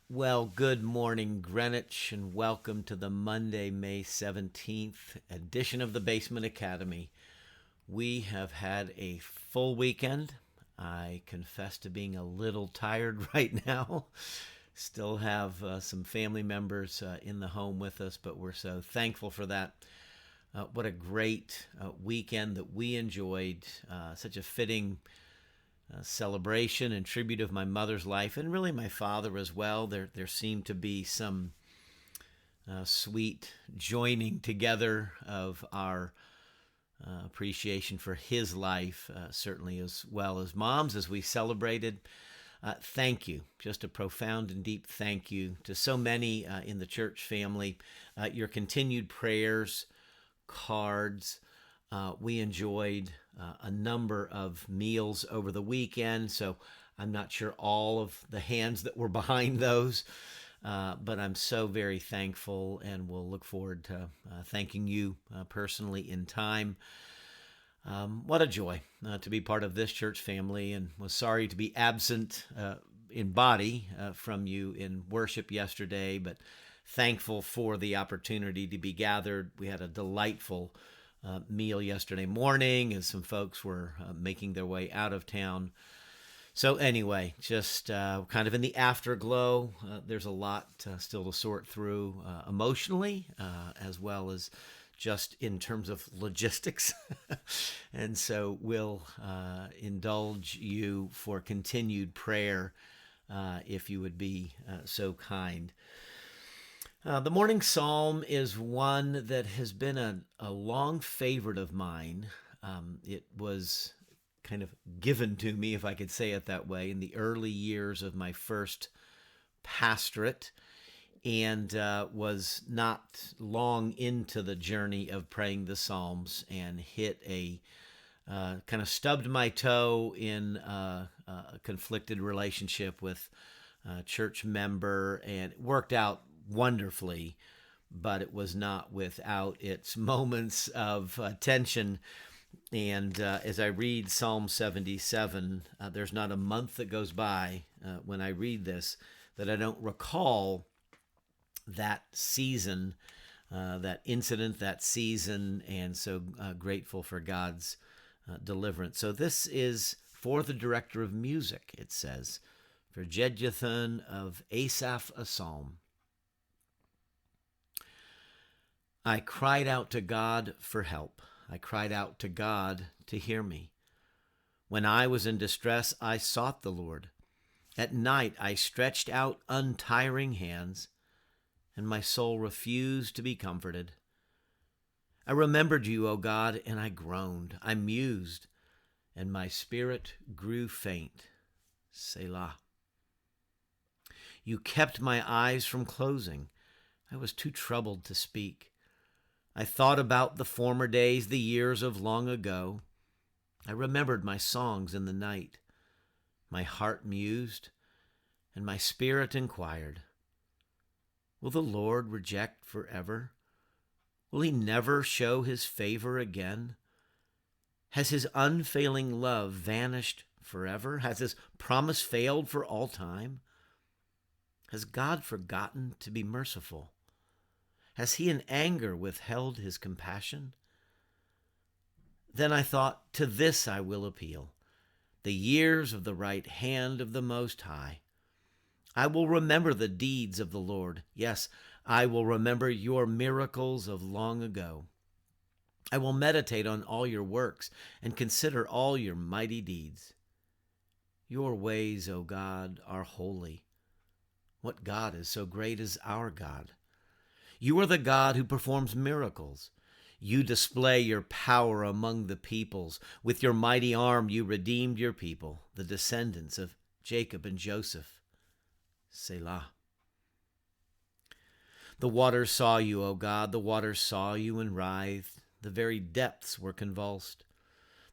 Well, good morning, Greenwich, and welcome to the Monday, May 17th edition of the Basement Academy. We have had a full weekend. I confess to being a little tired right now. Still have some family members in the home with us, but we're so thankful for that. What a great weekend that we enjoyed. Such a fitting celebration and tribute of my mother's life, and really my father as well. There seemed to be some sweet joining together of our appreciation for his life, certainly as well as mom's, as we celebrated. Thank you. Just a profound and deep thank you to so many in the church family. Your continued prayers, cards. We enjoyed a number of meals over the weekend, so I'm not sure all of the hands that were behind those, but I'm so very thankful, and we'll look forward to thanking you personally in time. What a joy to be part of this church family, and was sorry to be absent in body from you in worship yesterday, but thankful for the opportunity to be gathered. We had a delightful meal yesterday morning as some folks were making their way out of town. So anyway, just kind of in the afterglow, there's a lot still to sort through emotionally, as well as just in terms of logistics. And so we'll indulge you for continued prayer if you would be so kind. The morning psalm is one that has been a long favorite of mine. It was kind of given to me, if I could say it that way, in the early years of my first pastorate, and was not long into the journey of praying the Psalms and hit a kind of stubbed my toe in a conflicted relationship with a church member, and it worked out wonderfully, but it was not without its moments of tension. And as I read Psalm 77, there's not a month that goes by when I read this that I don't recall that season, that incident, that season, and so grateful for God's deliverance. So this is for the director of music, it says, for Jeduthun of Asaph, a psalm. I cried out to God for help. I cried out to God to hear me. When I was in distress, I sought the Lord. At night, I stretched out untiring hands, and my soul refused to be comforted. I remembered you, O God, and I groaned. I mused, and my spirit grew faint. Selah. You kept my eyes from closing. I was too troubled to speak. I thought about the former days, the years of long ago. I remembered my songs in the night. My heart mused, and my spirit inquired, will the Lord reject forever? Will he never show his favor again? Has his unfailing love vanished forever? Has his promise failed for all time? Has God forgotten to be merciful? Has he in anger withheld his compassion? Then I thought, to this I will appeal, the years of the right hand of the Most High. I will remember the deeds of the Lord. Yes, I will remember your miracles of long ago. I will meditate on all your works and consider all your mighty deeds. Your ways, O God, are holy. What God is so great as our God? You are the God who performs miracles. You display your power among the peoples. With your mighty arm you redeemed your people, the descendants of Jacob and Joseph. Selah. The waters saw you, O God, the waters saw you and writhed. The very depths were convulsed.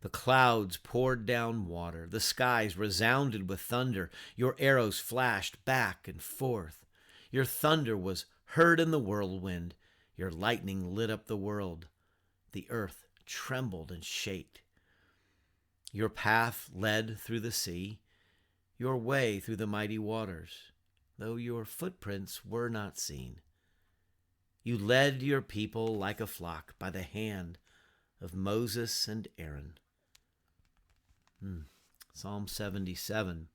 The clouds poured down water. The skies resounded with thunder. Your arrows flashed back and forth. Your thunder was heard in the whirlwind. Your lightning lit up the world. The earth trembled and shaked. Your path led through the sea, your way through the mighty waters. though your footprints were not seen. You led your people like a flock by the hand of Moses and Aaron. Psalm 77.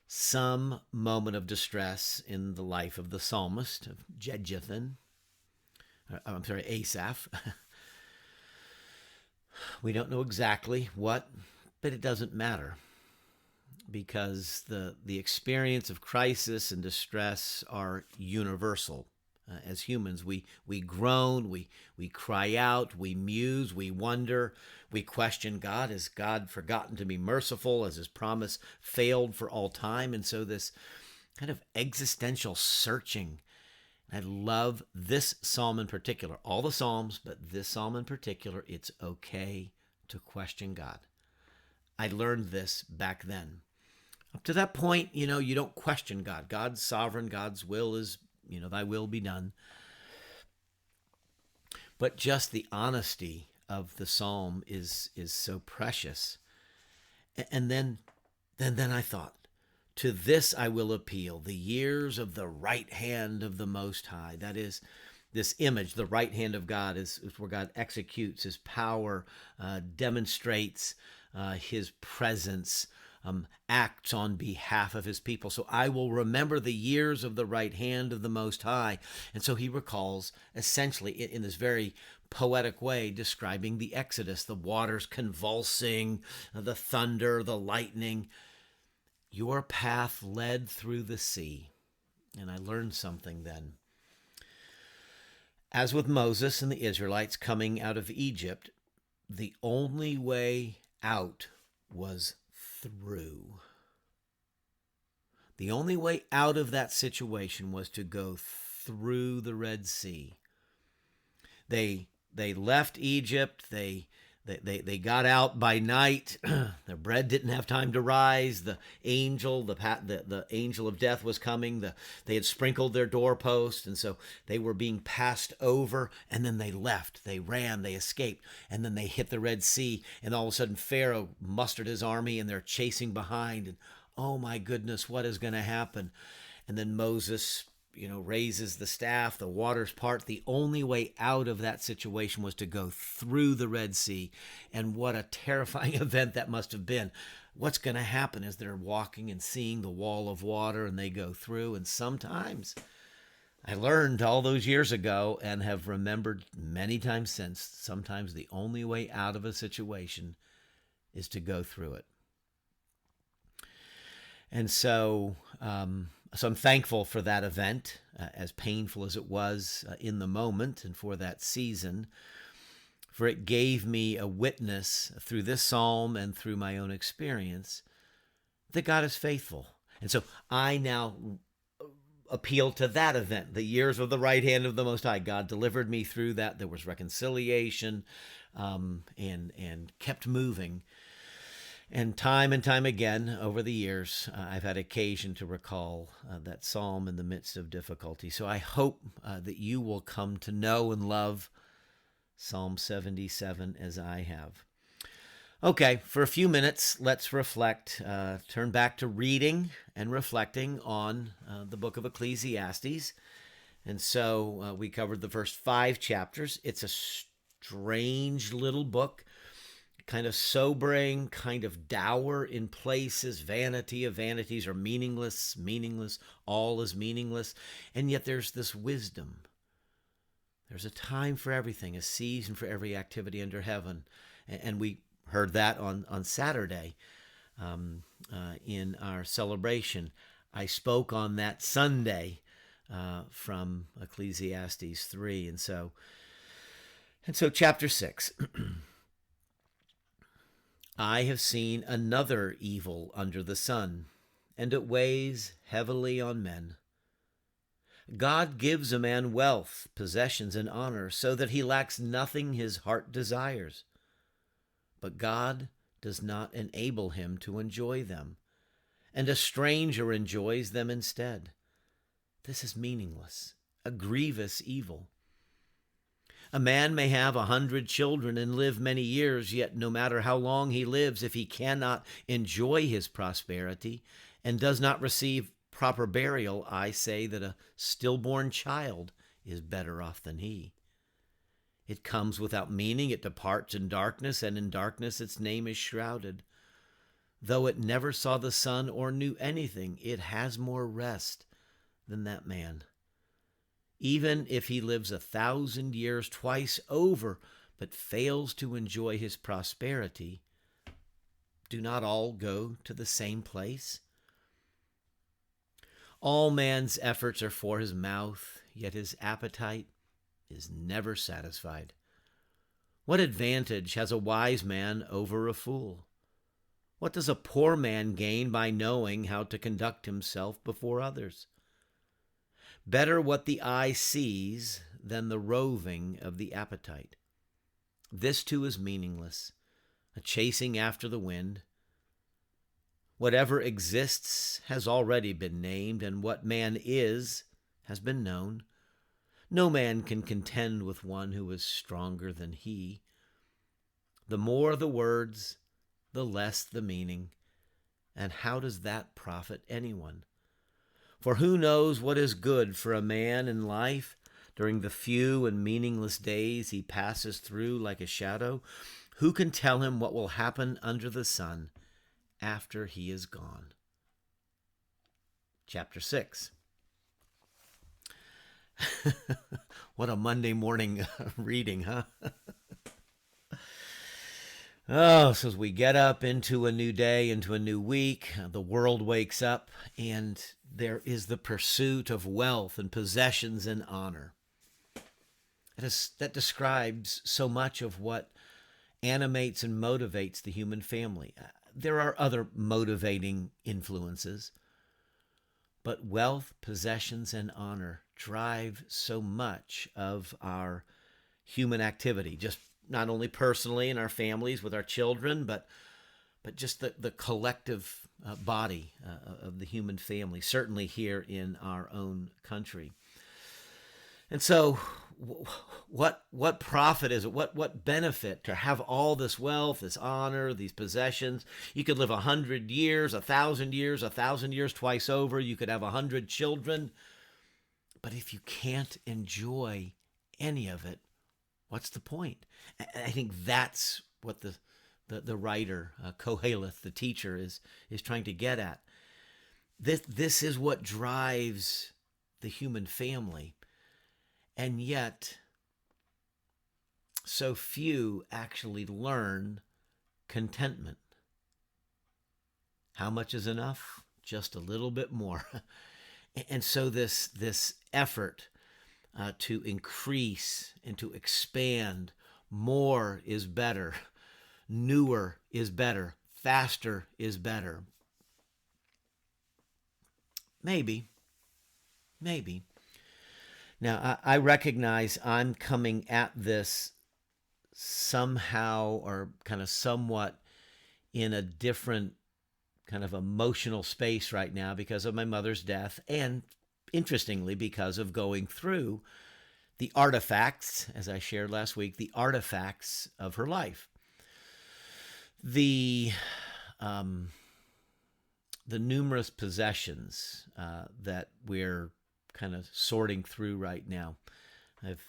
Some moment of distress in the life of the psalmist, of Asaph. We don't know exactly what, but it doesn't matter, because the experience of crisis and distress are universal. As humans, we groan, we cry out, we muse, we wonder, we question God. Has God forgotten to be merciful? Has his promise failed for all time? And so this kind of existential searching. I love this psalm in particular, all the psalms, but this psalm in particular. It's okay to question God. I learned this back then. Up to that point, you don't question God. God's sovereign. God's will is, thy will be done. But just the honesty of the psalm is so precious. And then I thought, to this I will appeal, the years of the right hand of the Most High. That is, this image, the right hand of God, is where God executes his power, demonstrates his presence, acts on behalf of his people. So I will remember the years of the right hand of the Most High. And so he recalls, essentially, in this very poetic way, describing the Exodus, the waters convulsing, the thunder, the lightning. Your path led through the sea. And I learned something then. As with Moses and the Israelites coming out of Egypt, the only way out was through. The only way out of that situation was to go through the Red Sea. They left Egypt. They got out by night. Their bread didn't have time to rise. The angel of death was coming. They had sprinkled their doorpost, and so they were being passed over. And then they left. They ran. They escaped. And then they hit the Red Sea. And all of a sudden, Pharaoh mustered his army, and they're chasing behind. And oh my goodness, what is going to happen? And then Moses, raises the staff, the waters part. The only way out of that situation was to go through the Red Sea. And what a terrifying event that must have been. What's going to happen is they're walking and seeing the wall of water, and they go through. And sometimes, I learned all those years ago and have remembered many times since, sometimes the only way out of a situation is to go through it. And so I'm thankful for that event, as painful as it was in the moment, and for that season, for it gave me a witness through this psalm and through my own experience that God is faithful. And so I now appeal to that event, the years of the right hand of the Most High. God delivered me through that. There was reconciliation, and kept moving. And time again over the years, I've had occasion to recall that psalm in the midst of difficulty. So I hope that you will come to know and love Psalm 77 as I have. Okay, for a few minutes, let's reflect, turn back to reading and reflecting on the book of Ecclesiastes. And so we covered the first 5 chapters. It's a strange little book, kind of sobering, kind of dour in places. Vanity of vanities, or meaningless, all is meaningless. And yet there's this wisdom. There's a time for everything, a season for every activity under heaven. And we heard that on Saturday in our celebration. I spoke on that Sunday from Ecclesiastes 3. And so chapter 6. I have seen another evil under the sun, and it weighs heavily on men. God gives a man wealth, possessions, and honor, so that he lacks nothing his heart desires. But God does not enable him to enjoy them, and a stranger enjoys them instead. This is meaningless, a grievous evil. A man may have 100 children and live many years, yet no matter how long he lives, if he cannot enjoy his prosperity and does not receive proper burial, I say that a stillborn child is better off than he. It comes without meaning, it departs in darkness, and in darkness its name is shrouded. Though it never saw the sun or knew anything, it has more rest than that man. Even if he lives 1,000 years twice over, but fails to enjoy his prosperity, do not all go to the same place? All man's efforts are for his mouth, yet his appetite is never satisfied. What advantage has a wise man over a fool? What does a poor man gain by knowing how to conduct himself before others? Better what the eye sees than the roving of the appetite. This too is meaningless, a chasing after the wind. Whatever exists has already been named, and what man is has been known. No man can contend with one who is stronger than he. The more the words, the less the meaning. And how does that profit anyone? For who knows what is good for a man in life during the few and meaningless days he passes through like a shadow? Who can tell him what will happen under the sun after he is gone? Chapter 6. What a Monday morning reading, huh? Oh, so as we get up into a new day, into a new week, the world wakes up, and there is the pursuit of wealth and possessions and honor. That describes so much of what animates and motivates the human family. There are other motivating influences, but wealth, possessions, and honor drive so much of our human activity, just not only personally in our families with our children, but just the collective body of the human family, certainly here in our own country. And so what profit is it? What benefit to have all this wealth, this honor, these possessions? You could live 100 years, 1,000 years, 1,000 years twice over. You could have 100 children. But if you can't enjoy any of it, what's the point? I think that's what the writer, Koheleth, the teacher, is trying to get at. This is what drives the human family. And yet, so few actually learn contentment. How much is enough? Just a little bit more. And so this effort to increase and to expand, more is better, newer is better, faster is better. Maybe. Now, I recognize I'm coming at this somehow or kind of somewhat in a different kind of emotional space right now because of my mother's death, and interestingly, because of going through the artifacts, as I shared last week, the artifacts of her life. The numerous possessions that we're kind of sorting through right now.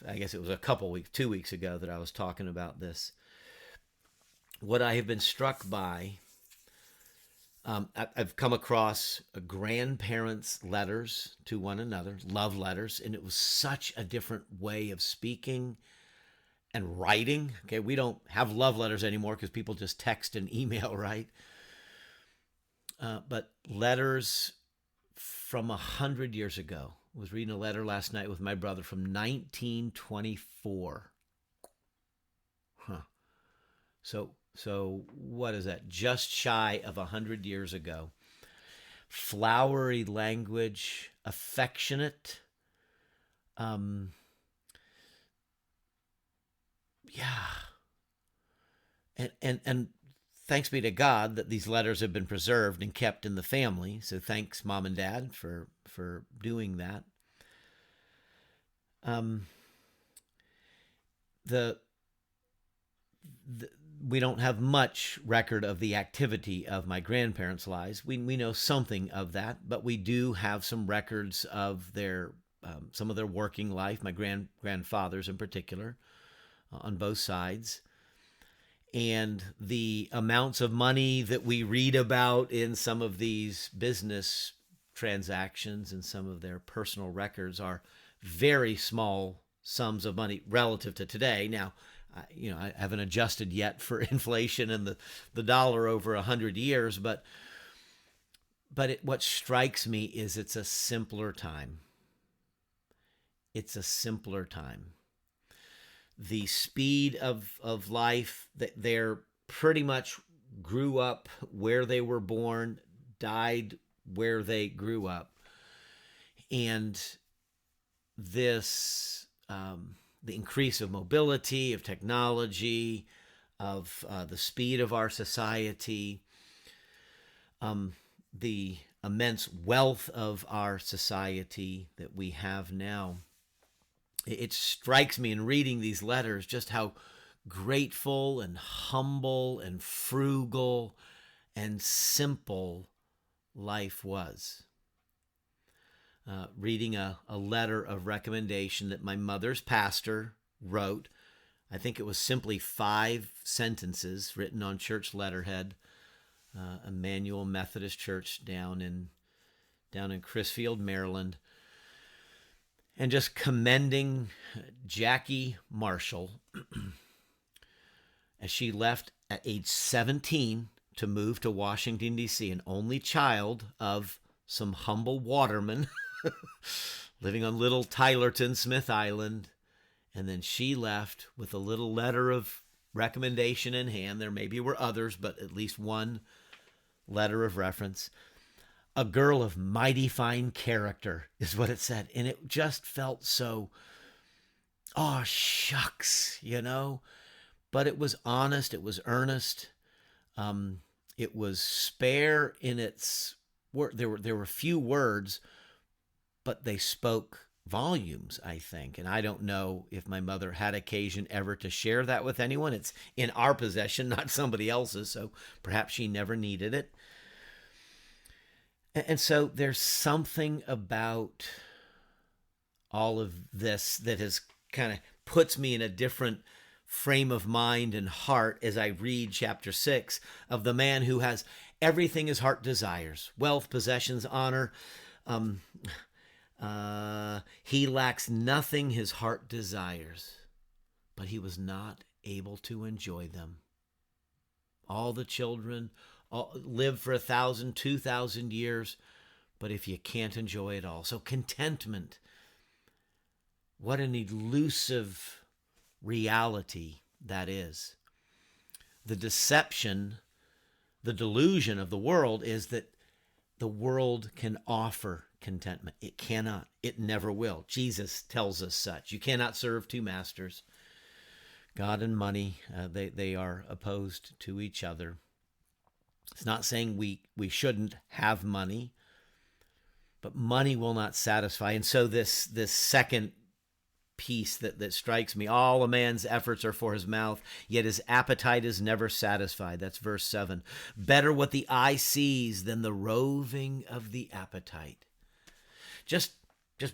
I guess it was 2 weeks ago that I was talking about this. What I have been struck by, I've come across grandparents' letters to one another, love letters, and it was such a different way of speaking and writing. Okay, we don't have love letters anymore because people just text and email, right? But letters from 100 years ago. I was reading a letter last night with my brother from 1924. So what is that? Just shy of 100 years ago. Flowery language, affectionate. And thanks be to God that these letters have been preserved and kept in the family. So thanks, Mom and Dad, for doing that. we don't have much record of the activity of my grandparents' lives. We know something of that, but we do have some records of their some of their working life. My grandfathers, in particular, on both sides, and the amounts of money that we read about in some of these business transactions and some of their personal records are very small sums of money relative to today. Now, I haven't adjusted yet for inflation and the dollar over 100 years, but what strikes me is it's a simpler time. It's a simpler time. The speed of life, that they're pretty much grew up where they were born, died where they grew up, and this the increase of mobility, of technology, of the speed of our society, the immense wealth of our society that we have now. It strikes me in reading these letters just how grateful and humble and frugal and simple life was. Reading a letter of recommendation that my mother's pastor wrote. I think it was simply 5 sentences written on church letterhead. Emmanuel Methodist Church down in Crisfield, Maryland, and just commending Jackie Marshall as she left at age 17 to move to Washington, D.C., an only child of some humble watermen living on Little Tylerton, Smith Island. And then she left with a little letter of recommendation in hand. There maybe were others, but at least one letter of reference. A girl of mighty fine character is what it said. And it just felt so, oh, shucks, But it was honest. It was earnest. It was spare in its word. There were few words, but they spoke volumes, I think. And I don't know if my mother had occasion ever to share that with anyone. It's in our possession, not somebody else's. So perhaps she never needed it. And so there's something about all of this that has kind of puts me in a different frame of mind and heart as I read chapter 6 of the man who has everything his heart desires: wealth, possessions, honor. He lacks nothing his heart desires, but he was not able to enjoy them. All the children live for 1,000, 2,000 years, but if you can't enjoy it all. So contentment, what an elusive reality that is. The deception, the delusion of the world is that the world can offer contentment. It cannot. It never will. Jesus tells us such. You cannot serve 2 masters. God and money, they are opposed to each other. It's not saying we shouldn't have money, but money will not satisfy. And so this second piece that strikes me: all a man's efforts are for his mouth, yet his appetite is never satisfied. That's verse 7. Better what the eye sees than the roving of the appetite. Just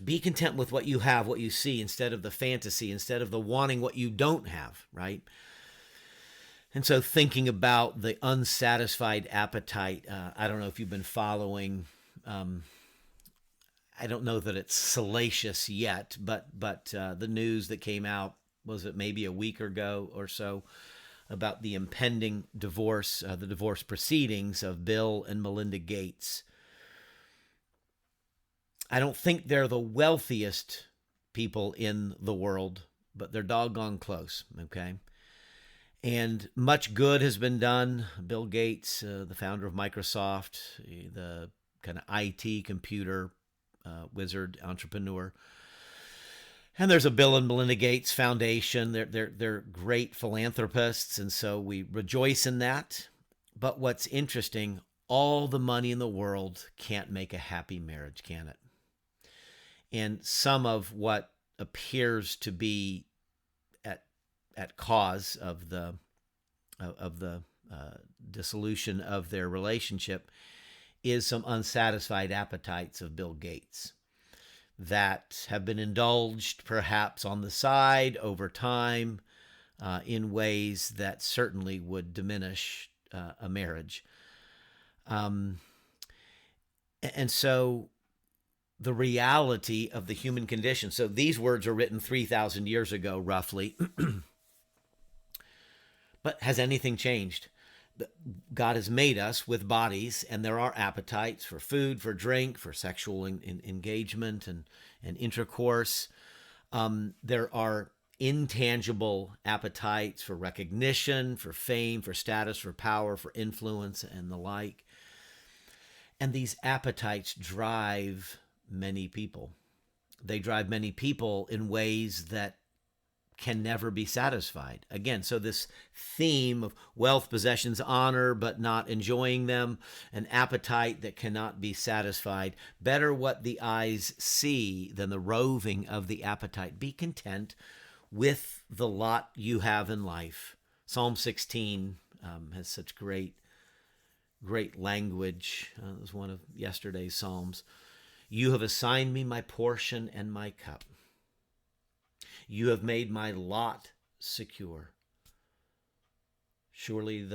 be content with what you have, what you see, instead of the fantasy, instead of the wanting what you don't have, right? And so thinking about the unsatisfied appetite, I don't know if you've been following, I don't know that it's salacious yet, but the news that came out, was it maybe a week ago or so, about the impending divorce, the divorce proceedings of Bill and Melinda Gates. I don't think they're the wealthiest people in the world, but they're doggone close, okay? And much good has been done. Bill Gates, the founder of Microsoft, the kind of IT computer wizard entrepreneur. And there's a Bill and Melinda Gates Foundation. They're great philanthropists, and so we rejoice in that. But what's interesting, all the money in the world can't make a happy marriage, can it? And some of what appears to be at cause of the of the dissolution of their relationship is some unsatisfied appetites of Bill Gates that have been indulged perhaps on the side over time in ways that certainly would diminish a marriage. And so the reality of the human condition. So these words are written 3,000 years ago, roughly. But has anything changed? God has made us with bodies, and there are appetites for food, for drink, for sexual engagement and intercourse. There are intangible appetites for recognition, for fame, for status, for power, for influence, and the like. And these appetites drive many people. They drive many people in ways that can never be satisfied. Again, so this theme of wealth, possessions, honor, but not enjoying them, an appetite that cannot be satisfied. Better what the eyes see than the roving of the appetite. Be content with the lot you have in life. Psalm 16 has such great language. It was one of yesterday's Psalms. You have assigned me my portion and my cup. You have made my lot secure. Surely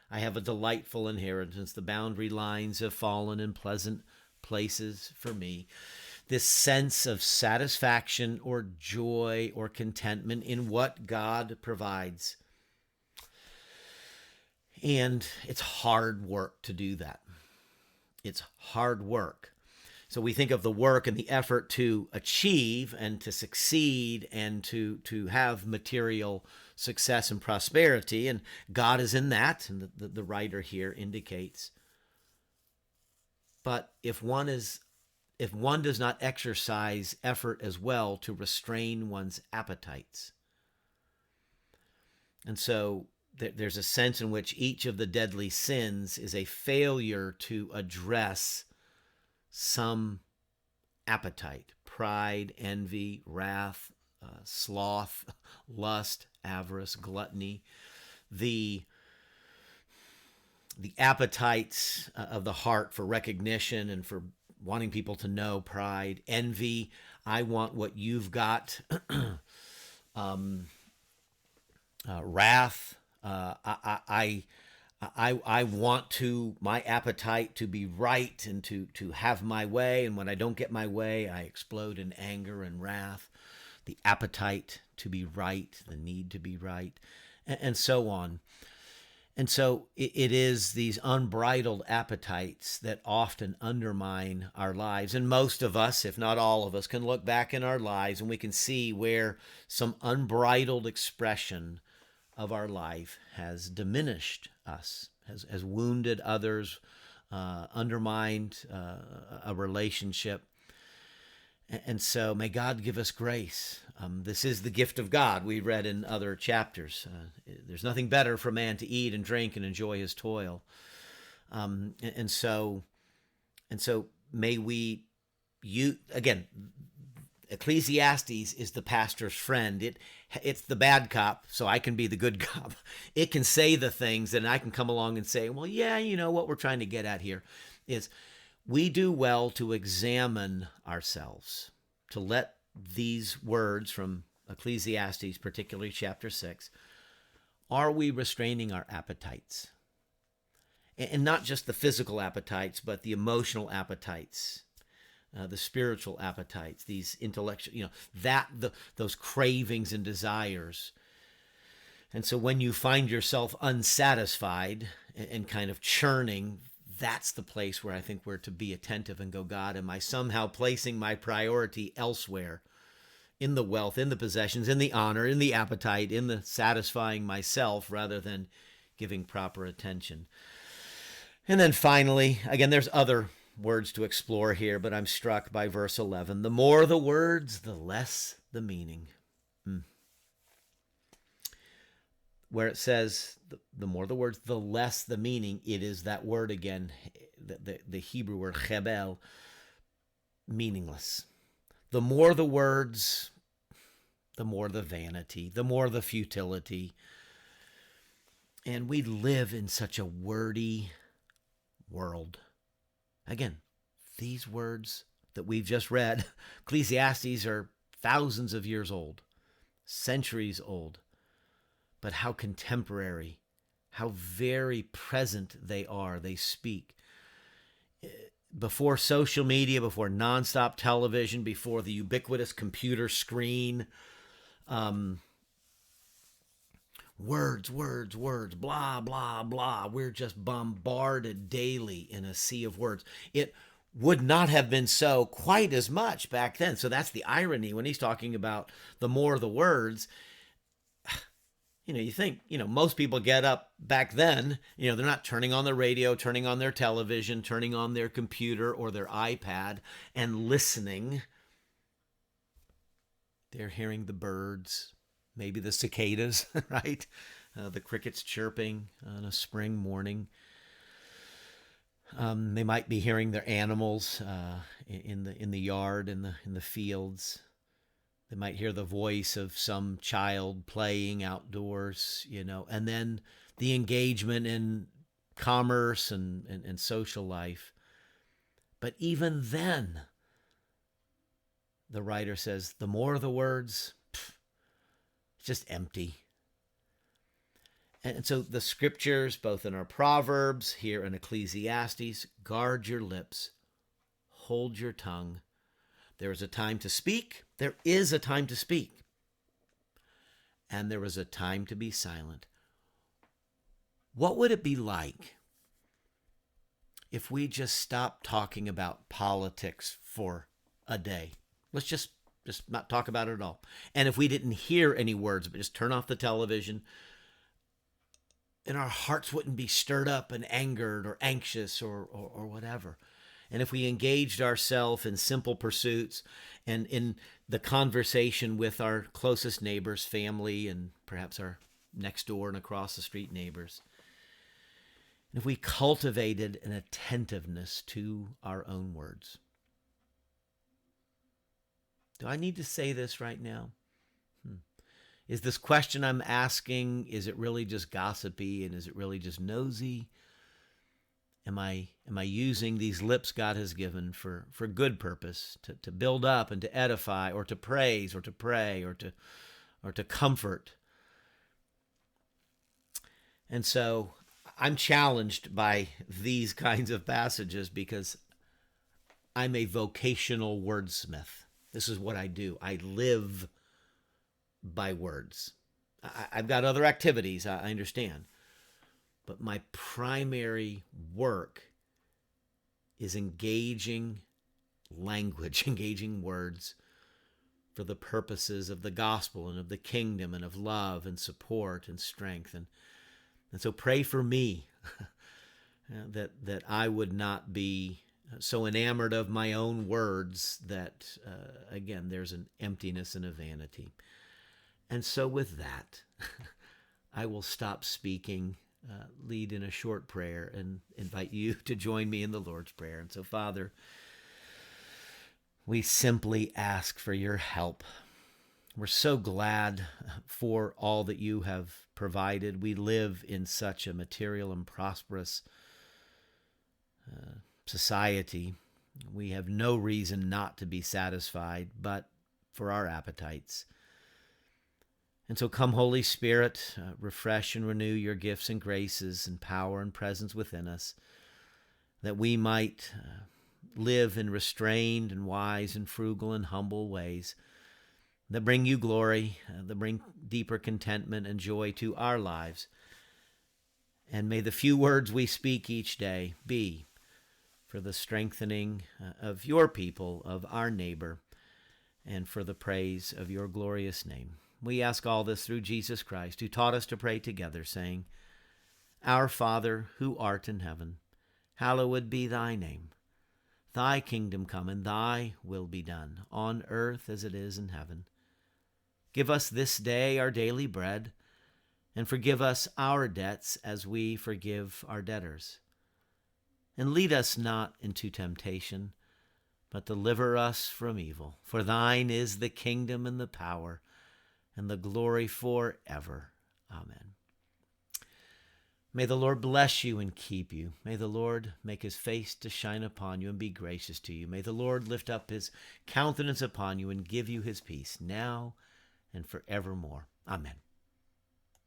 I have a delightful inheritance. The boundary lines have fallen in pleasant places for me. This sense of satisfaction or joy or contentment in what God provides. And it's hard work to do that. It's hard work. So we think of the work and the effort to achieve and to succeed and to have material success and prosperity, and God is in that, and the writer here indicates. But if one does not exercise effort as well to restrain one's appetites, and so there's a sense in which each of the deadly sins is a failure to address some appetite: pride, envy, wrath, sloth, lust, avarice, gluttony. The appetites of the heart for recognition and for wanting people to know, pride, envy. I want what you've got. Wrath. I want my appetite to be right and to have my way. And when I don't get my way, I explode in anger and wrath. The appetite to be right, the need to be right, and so on. And so it is these unbridled appetites that often undermine our lives. And most of us, if not all of us, can look back in our lives and we can see where some unbridled expression of our life has diminished us, has wounded others, undermined a relationship. And so may God give us grace. This is the gift of God, we read in other chapters. There's nothing better for man to eat and drink and enjoy his toil. And so may we, again, Ecclesiastes is the pastor's friend. It's the bad cop, so I can be the good cop. It can say the things, and I can come along and say, well, yeah, what we're trying to get at here is we do well to examine ourselves, to let these words from Ecclesiastes, particularly chapter 6, are we restraining our appetites? And not just the physical appetites, but the emotional appetites, the spiritual appetites, these intellectual, those cravings and desires. And so when you find yourself unsatisfied and kind of churning, that's the place where I think we're to be attentive and go, God, am I somehow placing my priority elsewhere, in the wealth, in the possessions, in the honor, in the appetite, in the satisfying myself, rather than giving proper attention? And then finally, again, there's other words to explore here, but I'm struck by verse 11. The more the words, the less the meaning. Where it says, the more the words, the less the meaning, it is that word again, the Hebrew word chebel, meaningless. The more the words, the more the vanity, the more the futility. And we live in such a wordy world. Again, these words that we've just read, Ecclesiastes, are thousands of years old, centuries old. But how contemporary, how very present they are. They speak. Before social media, before nonstop television, before the ubiquitous computer screen, words, blah, blah, blah. We're just bombarded daily in a sea of words. It would not have been so quite as much back then. So that's the irony when he's talking about the more the words. You think, most people get up back then, they're not turning on the radio, turning on their television, turning on their computer or their iPad and listening. They're hearing the birds, maybe the cicadas, right? The crickets chirping on a spring morning. They might be hearing their animals in the yard, in the fields. They might hear the voice of some child playing outdoors, and then the engagement in commerce and social life. But even then, the writer says, the more the words, it's just empty. And so the scriptures, both in our Proverbs, here in Ecclesiastes, guard your lips, hold your tongue. There is a time to speak. There is a time to speak. And there is a time to be silent. What would it be like if we just stopped talking about politics for a day? Let's just not talk about it at all. And if we didn't hear any words, but just turn off the television, and our hearts wouldn't be stirred up and angered or anxious or whatever. And if we engaged ourselves in simple pursuits and in the conversation with our closest neighbors, family, and perhaps our next door and across the street neighbors, and if we cultivated an attentiveness to our own words. Do I need to say this right now? Is this question I'm asking, is it really just gossipy and is it really just nosy? Am I using these lips God has given for good purpose, to build up and to edify or to praise or to pray or to comfort? And so I'm challenged by these kinds of passages because I'm a vocational wordsmith. This is what I do. I live by words. I've got other activities, I understand. But my primary work is engaging language, engaging words for the purposes of the gospel and of the kingdom and of love and support and strength. And so pray for me that I would not be so enamored of my own words that, again, there's an emptiness and a vanity. And so with that, I will stop speaking, lead in a short prayer, and invite you to join me in the Lord's Prayer. And so, Father, we simply ask for your help. We're so glad for all that you have provided. We live in such a material and prosperous society. We have no reason not to be satisfied, but for our appetites. And so come, Holy Spirit, refresh and renew your gifts and graces and power and presence within us, that we might live in restrained and wise and frugal and humble ways that bring you glory, that bring deeper contentment and joy to our lives. And may the few words we speak each day be for the strengthening of your people, of our neighbor, and for the praise of your glorious name. We ask all this through Jesus Christ, who taught us to pray together, saying, Our Father, who art in heaven, hallowed be thy name. Thy kingdom come, and thy will be done, on earth as it is in heaven. Give us this day our daily bread, and forgive us our debts as we forgive our debtors. And lead us not into temptation, but deliver us from evil. For thine is the kingdom and the power and the glory forever. Amen. May the Lord bless you and keep you. May the Lord make his face to shine upon you and be gracious to you. May the Lord lift up his countenance upon you and give you his peace now and forevermore. Amen.